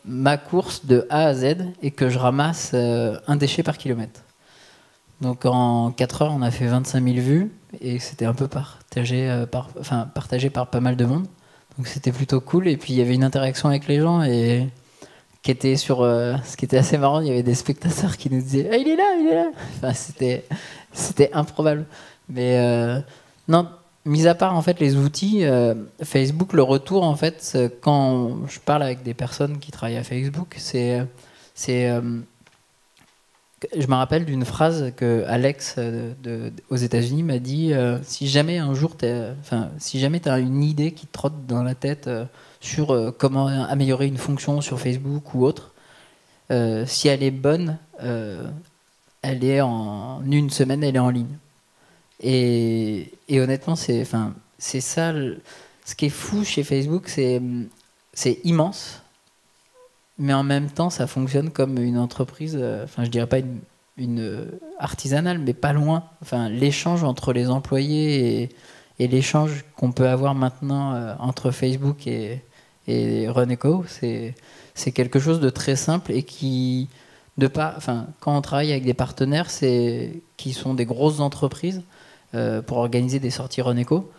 ma course de A à Z, et que je ramasse un déchet par kilomètre. Donc en 4 heures, on a fait 25 000 vues, et c'était un peu partagé par pas mal de monde. Donc c'était plutôt cool, et puis il y avait une interaction avec les gens, et qui était sur... ce qui était assez marrant, il y avait des spectateurs qui nous disaient « Ah, il est là, il est là !» Enfin, c'était improbable. Mais non, mis à part en fait, les outils, Facebook, le retour, en fait, quand je parle avec des personnes qui travaillent à Facebook, je me rappelle d'une phrase que Alex aux États-Unis m'a dit si jamais un jour si jamais tu as une idée qui te trotte dans la tête sur comment améliorer une fonction sur Facebook ou autre, si elle est bonne, elle est en une semaine, elle est en ligne. Et honnêtement, c'est ça. Ce qui est fou chez Facebook, c'est immense. Mais en même temps, ça fonctionne comme une entreprise, je dirais pas une artisanale, mais pas loin. Enfin, l'échange entre les employés et l'échange qu'on peut avoir maintenant entre Facebook et Renéco, c'est quelque chose de très simple et qui, quand on travaille avec des partenaires qui sont des grosses entreprises pour organiser des sorties Renéco,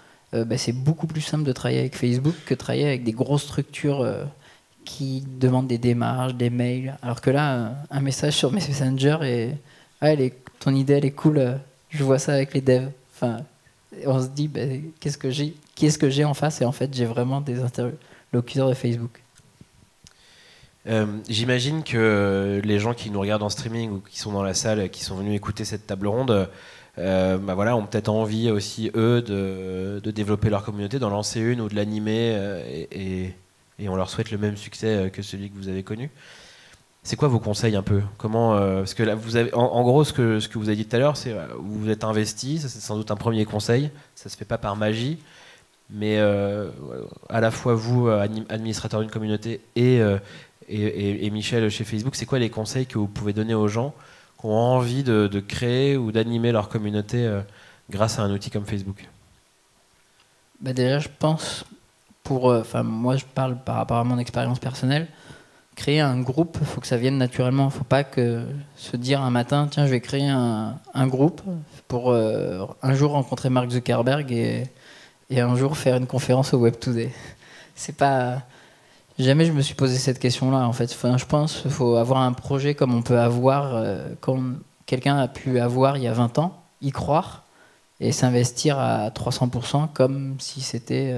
c'est beaucoup plus simple de travailler avec Facebook que de travailler avec des grosses structures qui demandent des démarches, des mails. Alors que là, un message sur Messenger ton idée elle est cool, je vois ça avec les devs. Enfin, on se dit qui est-ce que j'ai en face, et en fait j'ai vraiment des interlocuteurs de Facebook. J'imagine que les gens qui nous regardent en streaming ou qui sont dans la salle, qui sont venus écouter cette table ronde, ont peut-être envie aussi eux de développer leur communauté, d'en lancer une ou de l'animer, et on leur souhaite le même succès que celui que vous avez connu. C'est quoi vos conseils un peu ? Comment parce que là, vous avez, en gros, ce que vous avez dit tout à l'heure, c'est vous vous êtes investi, ça c'est sans doute un premier conseil, ça se fait pas par magie, mais à la fois vous, administrateur d'une communauté, et Michel chez Facebook, c'est quoi les conseils que vous pouvez donner aux gens qui ont envie de créer ou d'animer leur communauté grâce à un outil comme Facebook ? Déjà, je pense... moi je parle par rapport à mon expérience personnelle, créer un groupe, il faut que ça vienne naturellement, il ne faut pas que se dire un matin tiens je vais créer un groupe pour un jour rencontrer Mark Zuckerberg et un jour faire une conférence au Web Today. C'est pas... Jamais je me suis posé cette question-là en fait. Je pense qu'il faut avoir un projet comme on peut avoir, comme quelqu'un a pu avoir il y a 20 ans, y croire et s'investir à 300% comme si c'était...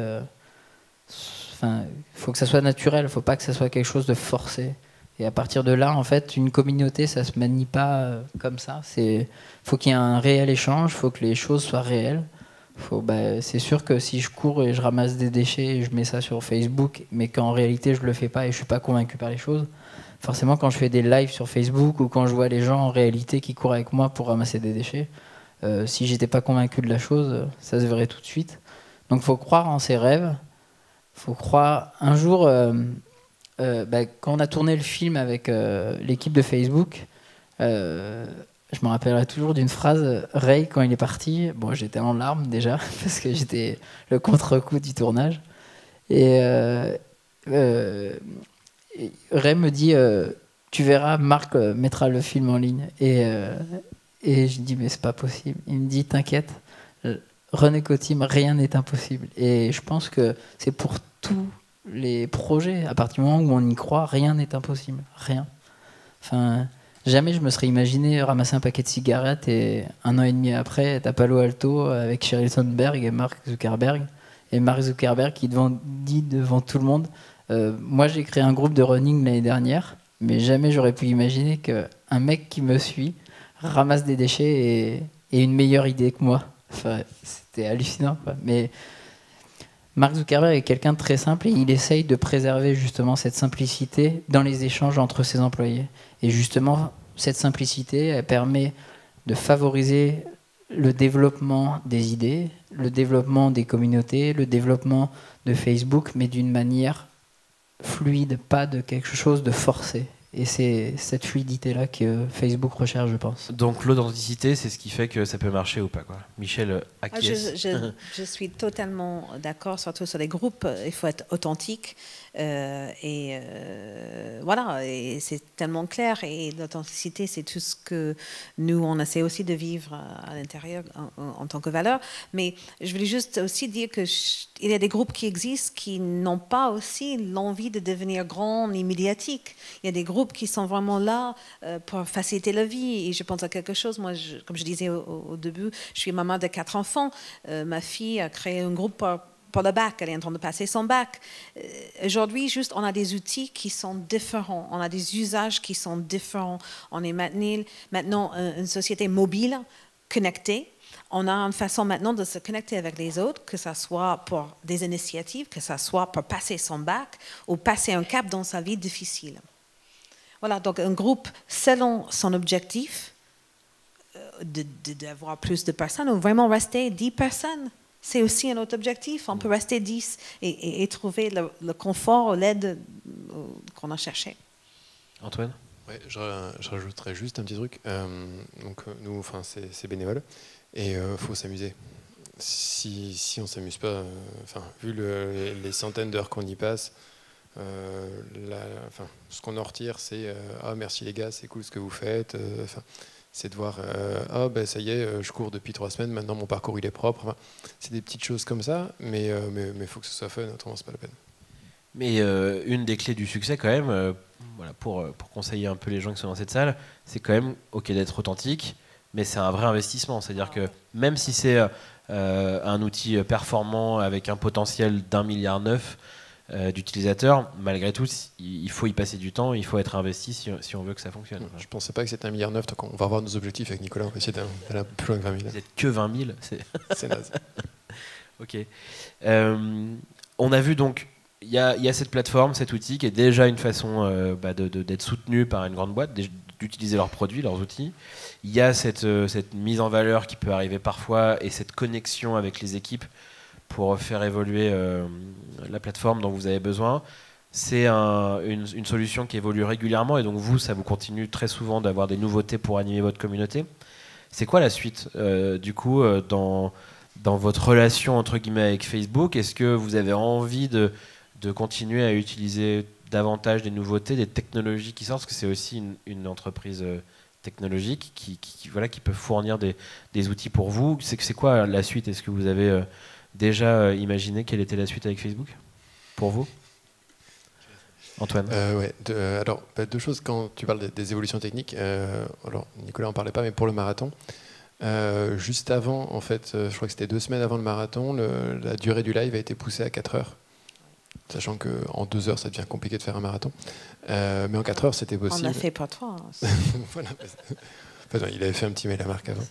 il faut que ça soit naturel, il ne faut pas que ça soit quelque chose de forcé. Et à partir de là, en fait, une communauté, ça ne se manie pas comme ça. Faut qu'il y ait un réel échange, il faut que les choses soient réelles. C'est sûr que si je cours et je ramasse des déchets et je mets ça sur Facebook, mais qu'en réalité je ne le fais pas et je ne suis pas convaincu par les choses, forcément quand je fais des lives sur Facebook ou quand je vois les gens en réalité qui courent avec moi pour ramasser des déchets, si je n'étais pas convaincu de la chose, ça se verrait tout de suite. Donc il faut croire en ses rêves. Faut croire. Un jour, quand on a tourné le film avec l'équipe de Facebook, je me rappellerai toujours d'une phrase. Ray, quand il est parti, j'étais en larmes déjà, parce que j'étais le contre-coup du tournage. Et Ray me dit tu verras, Marc mettra le film en ligne. Et je dis mais c'est pas possible. Il me dit t'inquiète, Renéco Team, rien n'est impossible. Et je pense que c'est pour tous les projets, à partir du moment où on y croit, rien n'est impossible. Rien. Jamais je me serais imaginé ramasser un paquet de cigarettes et 1 an et demi après être à Palo Alto avec Sheryl Sandberg et Mark Zuckerberg. Et Mark Zuckerberg qui dit devant tout le monde moi j'ai créé un groupe de running l'année dernière, mais jamais j'aurais pu imaginer qu'un mec qui me suit ramasse des déchets et une meilleure idée que moi. C'était hallucinant, quoi. Mais Mark Zuckerberg est quelqu'un de très simple et il essaye de préserver justement cette simplicité dans les échanges entre ses employés. Et justement, cette simplicité, elle permet de favoriser le développement des idées, le développement des communautés, le développement de Facebook, mais d'une manière fluide, pas de quelque chose de forcé. Et c'est cette fluidité-là que Facebook recherche, je pense. Donc l'authenticité, c'est ce qui fait que ça peut marcher ou pas, quoi. Michel acquiesce. Je suis totalement d'accord, surtout sur les groupes. Il faut être authentique. Voilà, et c'est tellement clair. Et l'authenticité, c'est tout ce que nous, on essaie aussi de vivre à l'intérieur en tant que valeur. Mais je voulais juste aussi dire qu'il y a des groupes qui existent qui n'ont pas aussi l'envie de devenir grands et médiatiques. Il y a des groupes qui sont vraiment là pour faciliter la vie. Et je pense à quelque chose. Moi, comme je disais au début, je suis maman de 4 enfants. Ma fille a créé un groupe pour le bac, elle est en train de passer son bac. Aujourd'hui, juste, on a des outils qui sont différents, on a des usages qui sont différents. On est maintenant une société mobile, connectée. On a une façon maintenant de se connecter avec les autres, que ce soit pour des initiatives, que ce soit pour passer son bac ou passer un cap dans sa vie difficile. Voilà, donc un groupe, selon son objectif, d'avoir plus de personnes, ou vraiment rester 10 personnes. C'est aussi un autre objectif. On peut rester 10 et trouver le confort, l'aide qu'on a cherché. Antoine ? Ouais, je rajouterais juste un petit truc. Donc, nous, c'est bénévole et il faut s'amuser. Si on ne s'amuse pas, vu les centaines d'heures qu'on y passe, ce qu'on en retire, c'est ah, merci les gars, c'est cool ce que vous faites. C'est de voir ça y est, je cours depuis 3 semaines, maintenant mon parcours il est propre. Enfin, c'est des petites choses comme ça, mais il faut que ce soit fun, autrement c'est pas la peine. Mais une des clés du succès quand même, voilà, pour conseiller un peu les gens qui sont dans cette salle, c'est quand même ok d'être authentique, mais c'est un vrai investissement. C'est-à-dire que même si c'est un outil performant avec un potentiel d'1,9 milliard d'utilisateurs, malgré tout, il faut y passer du temps, il faut être investi si on veut que ça fonctionne. Je ne pensais pas que c'était 1,9 milliard, donc on va avoir nos objectifs avec Nicolas, on va essayer d'aller un peu plus loin que 20 000. Vous n'êtes que 20 000, c'est naze. Ok. On a vu donc, il y a cette plateforme, cet outil qui est déjà une façon d'être soutenu par une grande boîte, d'utiliser leurs produits, leurs outils. Il y a cette mise en valeur qui peut arriver parfois et cette connexion avec les équipes pour faire évoluer la plateforme dont vous avez besoin. C'est une solution qui évolue régulièrement et donc vous, ça vous continue très souvent d'avoir des nouveautés pour animer votre communauté. C'est quoi la suite du coup dans votre relation entre guillemets avec Facebook? Est-ce que vous avez envie de continuer à utiliser davantage des nouveautés, des technologies qui sortent? Parce que c'est aussi une entreprise technologique qui peut fournir des outils pour vous. C'est quoi la suite? Est-ce que vous avez déjà imaginé quelle était la suite avec Facebook pour vous? Antoine? Alors, 2 choses quand tu parles des évolutions techniques. Alors, Nicolas n'en parlait pas, mais pour le marathon, juste avant, en fait, je crois que c'était 2 semaines avant le marathon, la durée du live a été poussée à 4 heures. Sachant qu'en 2 heures, ça devient compliqué de faire un marathon. Mais en 4 heures, c'était possible. On l'a fait pour toi. Voilà. Enfin, il avait fait un petit mail à Marc avant.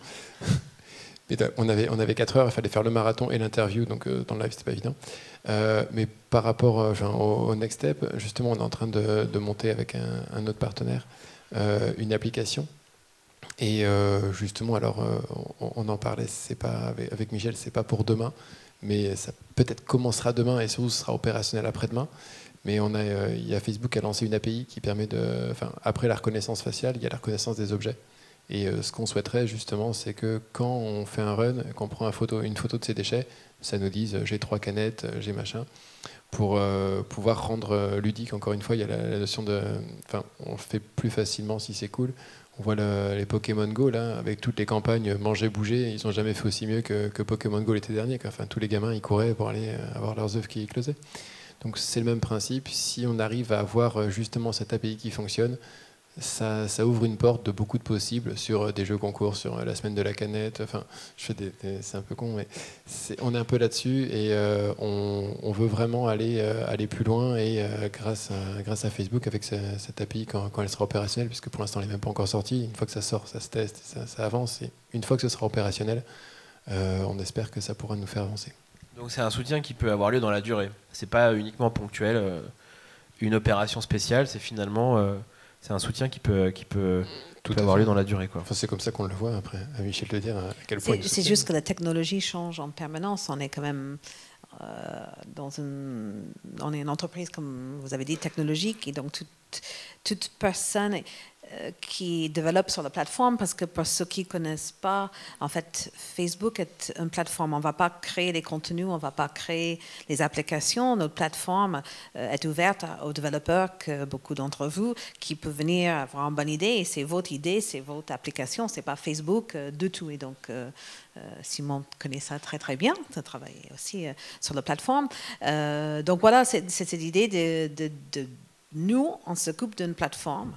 On avait 4 heures, il fallait faire le marathon et l'interview, donc dans le live, c'était pas évident. Mais par rapport au Next Step, justement, on est en train de monter avec un autre partenaire une application. Et justement, alors, on en parlait, c'est pas avec Michel, c'est pas pour demain, mais ça peut-être commencera demain et surtout ce sera opérationnel après-demain. Mais il y a Facebook qui a lancé une API qui permet après la reconnaissance faciale, il y a la reconnaissance des objets. Et ce qu'on souhaiterait justement, c'est que quand on fait un run, qu'on prend une photo de ses déchets, ça nous dise j'ai 3 canettes, j'ai machin, pour pouvoir rendre ludique. Encore une fois, il y a la notion on le fait plus facilement si c'est cool. On voit les Pokémon Go là, avec toutes les campagnes manger, bouger, ils n'ont jamais fait aussi mieux que Pokémon Go l'été dernier. Enfin, tous les gamins ils couraient pour aller avoir leurs œufs qui éclosaient. Donc c'est le même principe. Si on arrive à avoir justement cette API qui fonctionne, ça ouvre une porte de beaucoup de possibles sur des jeux concours, sur la semaine de la canette. Enfin, c'est un peu con, mais on est un peu là-dessus et on veut vraiment aller plus loin. Et grâce à Facebook, avec cette API, quand elle sera opérationnelle, puisque pour l'instant elle n'est même pas encore sortie, une fois que ça sort, ça se teste, ça avance. Et une fois que ce sera opérationnel, on espère que ça pourra nous faire avancer. Donc c'est un soutien qui peut avoir lieu dans la durée. C'est pas uniquement ponctuel, une opération spéciale, c'est finalement c'est un soutien qui peut avoir lieu dans la durée, quoi. Enfin, c'est comme ça qu'on le voit après, à Michel de dire à quel point. C'est juste que la technologie change en permanence. On est quand même on est une entreprise, comme vous avez dit, technologique, et donc toute personne qui développe sur la plateforme, parce que pour ceux qui ne connaissent pas, en fait, Facebook est une plateforme. On ne va pas créer les contenus, on ne va pas créer les applications. Notre plateforme est ouverte aux développeurs, que beaucoup d'entre vous, qui peuvent venir avoir une bonne idée, et c'est votre idée, c'est votre application, ce n'est pas Facebook du tout. Et donc, Simon connaît ça très très bien, il travaille aussi sur la plateforme. Donc voilà, c'est cette idée de nous, on s'occupe d'une plateforme,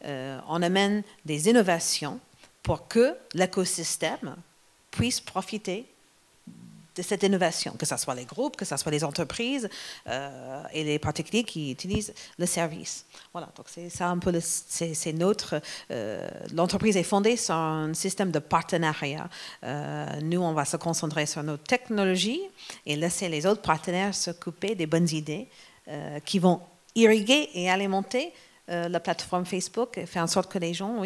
on amène des innovations pour que l'écosystème puisse profiter de cette innovation, que ce soit les groupes, que ce soit les entreprises et les particuliers qui utilisent le service. Voilà, donc c'est ça un peu, c'est notre... l'entreprise est fondée sur un système de partenariat. Nous, on va se concentrer sur nos technologies et laisser les autres partenaires s'occuper des bonnes idées qui vont irriguer et alimenter la plateforme Facebook et faire en sorte que les gens,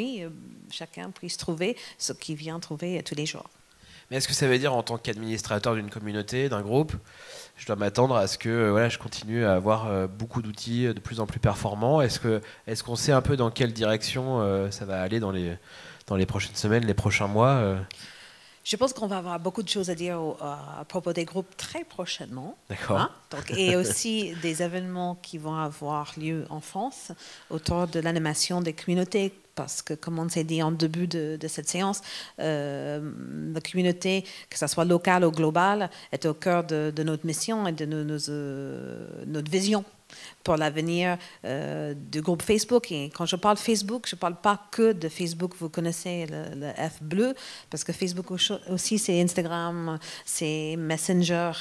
chacun puisse trouver ce qu'il vient trouver tous les jours. Mais est-ce que ça veut dire, en tant qu'administrateur d'une communauté, d'un groupe, je dois m'attendre à ce que je continue à avoir beaucoup d'outils de plus en plus performants? Est-ce qu'on sait un peu dans quelle direction ça va aller dans les prochaines semaines, les prochains mois Je pense qu'on va avoir beaucoup de choses à dire à propos des groupes très prochainement. D'accord. Et aussi des événements qui vont avoir lieu en France autour de l'animation des communautés. Parce que, comme on s'est dit en début de cette séance, la communauté, que ce soit locale ou globale, est au cœur de notre mission et de notre vision pour l'avenir du groupe Facebook. Et quand je parle Facebook, je ne parle pas que de Facebook. Vous connaissez le F bleu, parce que Facebook aussi, c'est Instagram, c'est Messenger,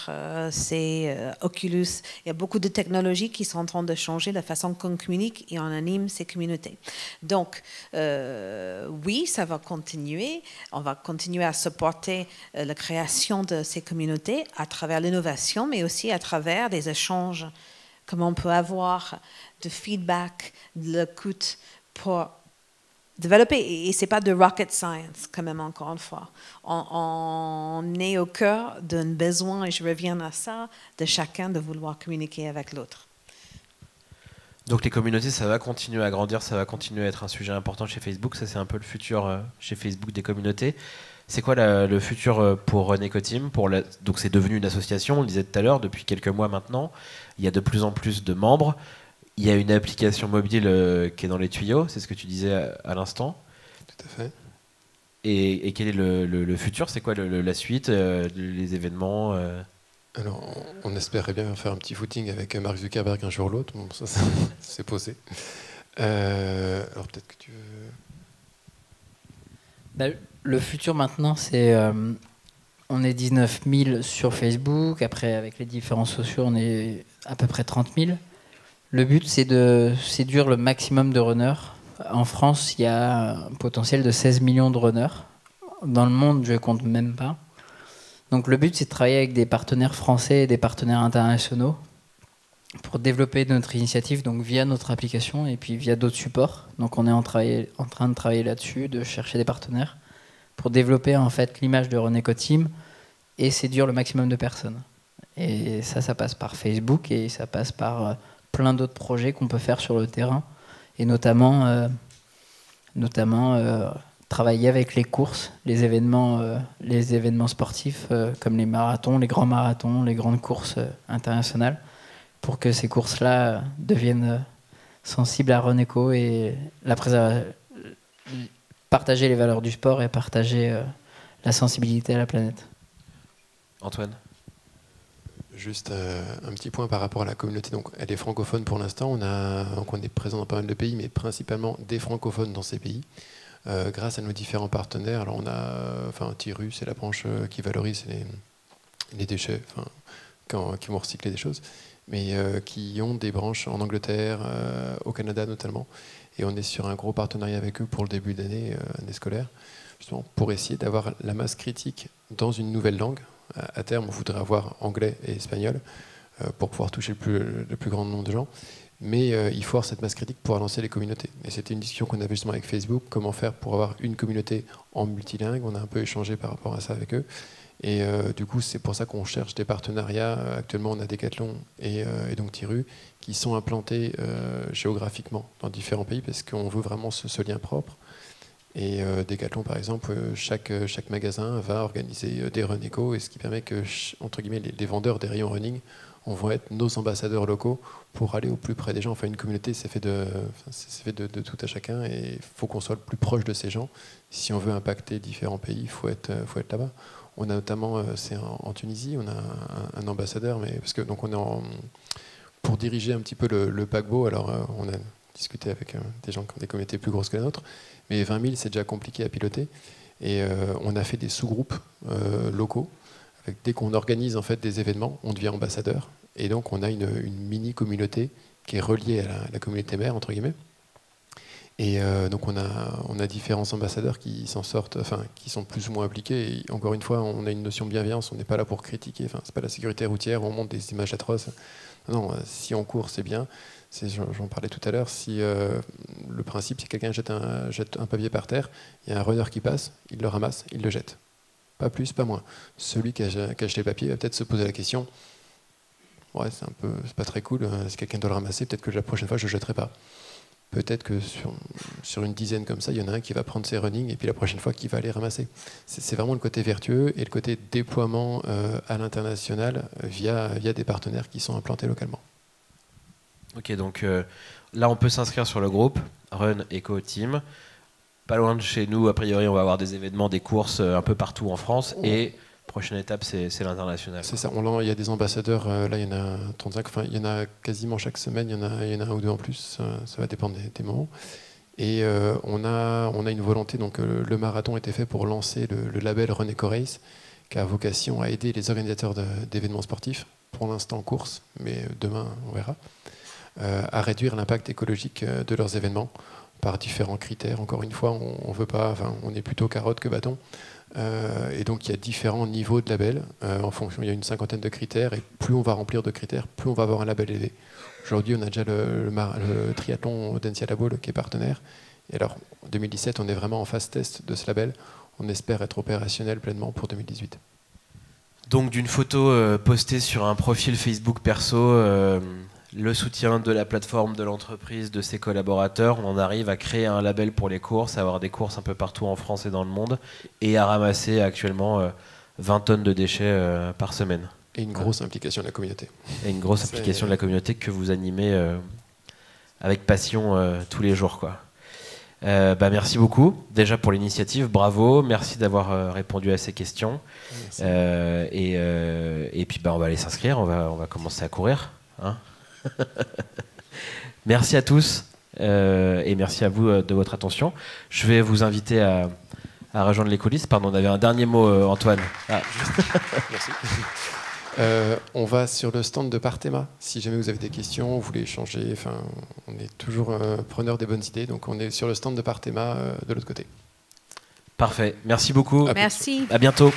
c'est Oculus. Il y a beaucoup de technologies qui sont en train de changer la façon qu'on communique et on anime ces communautés. Donc, oui, ça va continuer. On va continuer à supporter la création de ces communautés à travers l'innovation, mais aussi à travers des échanges. Comment on peut avoir de feedback, de l'écoute pour développer. Et ce n'est pas de rocket science, quand même, encore une fois. On est au cœur d'un besoin, et je reviens à ça, de chacun de vouloir communiquer avec l'autre. Donc les communautés, ça va continuer à grandir, ça va continuer à être un sujet important chez Facebook. Ça, c'est un peu le futur chez Facebook des communautés. C'est quoi le futur pour Reneco-Team? Donc c'est devenu une association, on le disait tout à l'heure, depuis quelques mois maintenant. Il y a de plus en plus de membres. Il y a une application mobile qui est dans les tuyaux, c'est ce que tu disais à l'instant. Tout à fait. Et quel est le futur? C'est quoi la suite, les événements Alors, on espérait bien faire un petit footing avec Mark Zuckerberg un jour ou l'autre. Bon, ça c'est posé. Alors peut-être que tu veux... Le futur maintenant, c'est on est 19 000 sur Facebook. Après, avec les différents sociaux, on est à peu près 30 000. Le but, c'est de séduire le maximum de runners. En France, il y a un potentiel de 16 millions de runners. Dans le monde, je ne compte même pas. Donc le but, c'est de travailler avec des partenaires français et des partenaires internationaux pour développer notre initiative, donc via notre application et puis via d'autres supports. Donc on est en train de travailler là-dessus, de chercher des partenaires pour développer en fait l'image de Reneco-Team et séduire le maximum de personnes. Et ça passe par Facebook et ça passe par plein d'autres projets qu'on peut faire sur le terrain, et notamment travailler avec les courses, les événements sportifs comme les marathons, les grands marathons, les grandes courses internationales, pour que ces courses-là deviennent sensibles à Reneco et partager les valeurs du sport et partager la sensibilité à la planète. Antoine? Juste un petit point par rapport à la communauté. Donc, elle est francophone pour l'instant. On est présent dans pas mal de pays, mais principalement des francophones dans ces pays. Grâce à nos différents partenaires, alors on a Tiru, c'est la branche qui valorise les déchets, qui vont recycler des choses, mais qui ont des branches en Angleterre, au Canada notamment. Et on est sur un gros partenariat avec eux pour le début d'année, année scolaire, justement pour essayer d'avoir la masse critique dans une nouvelle langue. À terme, on voudrait avoir anglais et espagnol pour pouvoir toucher le plus grand nombre de gens. mais il faut avoir cette masse critique pour lancer les communautés. Et c'était une discussion qu'on avait justement avec Facebook, comment faire pour avoir une communauté en multilingue. On a un peu échangé par rapport à ça avec eux. Et du coup, c'est pour ça qu'on cherche des partenariats. Actuellement, on a Decathlon et donc Tiru qui sont implantés géographiquement dans différents pays parce qu'on veut vraiment ce lien propre. Et Decathlon, par exemple, chaque magasin va organiser des run éco, et ce qui permet que, entre guillemets, les vendeurs des rayons running vont être nos ambassadeurs locaux pour aller au plus près des gens. Enfin, une communauté, c'est fait de tout à chacun, et il faut qu'on soit le plus proche de ces gens. Si on veut impacter différents pays, il faut être là-bas. On a notamment, c'est en Tunisie, on a un ambassadeur, mais parce que donc on est pour diriger un petit peu le paquebot. Alors on a discuté avec des gens qui ont des communautés plus grosses que la nôtre, mais 20 000 c'est déjà compliqué à piloter. Et on a fait des sous-groupes locaux. Dès qu'on organise en fait des événements, on devient ambassadeur, et donc on a une mini communauté qui est reliée à la communauté mère entre guillemets. Et donc on a différents ambassadeurs qui s'en sortent, enfin qui sont plus ou moins impliqués. Et encore une fois, on a une notion de bienveillance. On n'est pas là pour critiquer. Enfin, c'est pas la sécurité routière où on montre des images atroces. Non, si on court, c'est bien. J'en parlais tout à l'heure. Si le principe, c'est que quelqu'un jette un papier par terre, il y a un runner qui passe, il le ramasse, il le jette. Pas plus, pas moins. Celui qui a jeté le papier va peut-être se poser la question. Ouais, c'est pas très cool. Si quelqu'un doit le ramasser, peut-être que la prochaine fois, je le jetterai pas. Peut-être que sur une dizaine comme ça, il y en a un qui va prendre ses running et puis la prochaine fois, qui va aller ramasser. C'est vraiment le côté vertueux et le côté déploiement à l'international via des partenaires qui sont implantés localement. Ok, donc là, on peut s'inscrire sur le groupe Run Eco Team. Pas loin de chez nous, a priori, on va avoir des événements, des courses un peu partout en France. Et prochaine étape, c'est l'international. C'est ça. Il y a des ambassadeurs. Là, il y en a 35. Enfin, il y en a quasiment chaque semaine. Il y en a un ou deux en plus. Ça va dépendre des moments. Et on a une volonté. Donc, le marathon était fait pour lancer le label Run Eco Race, qui a vocation à aider les organisateurs d'événements sportifs, pour l'instant en course, mais demain, on verra, à réduire l'impact écologique de leurs événements par différents critères. Encore une fois, on veut pas. Enfin, on est plutôt carotte que bâton. Et donc il y a différents niveaux de labels en fonction. Il y a une cinquantaine de critères, et plus on va remplir de critères, plus on va avoir un label élevé. Aujourd'hui, on a déjà le triathlon d'Encialabo qui est partenaire. Et alors, en 2017, on est vraiment en phase test de ce label. On espère être opérationnel pleinement pour 2018. Donc d'une photo postée sur un profil Facebook perso, le soutien de la plateforme, de l'entreprise, de ses collaborateurs, on en arrive à créer un label pour les courses, à avoir des courses un peu partout en France et dans le monde, et à ramasser actuellement 20 tonnes de déchets par semaine. Et une grosse implication de la communauté. Et une grosse implication de la communauté que vous animez avec passion tous les jours, quoi. Merci beaucoup déjà pour l'initiative, bravo, merci d'avoir répondu à ces questions. Et puis on va aller s'inscrire, on va commencer à courir, hein. Merci à tous et merci à vous de votre attention. Je vais vous inviter à rejoindre les coulisses. Pardon, on avait un dernier mot, Antoine. Merci. On va sur le stand de Partema. Si jamais vous avez des questions, vous voulez échanger, enfin, on est toujours preneur des bonnes idées. Donc on est sur le stand de Partema de l'autre côté. Parfait. Merci beaucoup. Merci. À bientôt.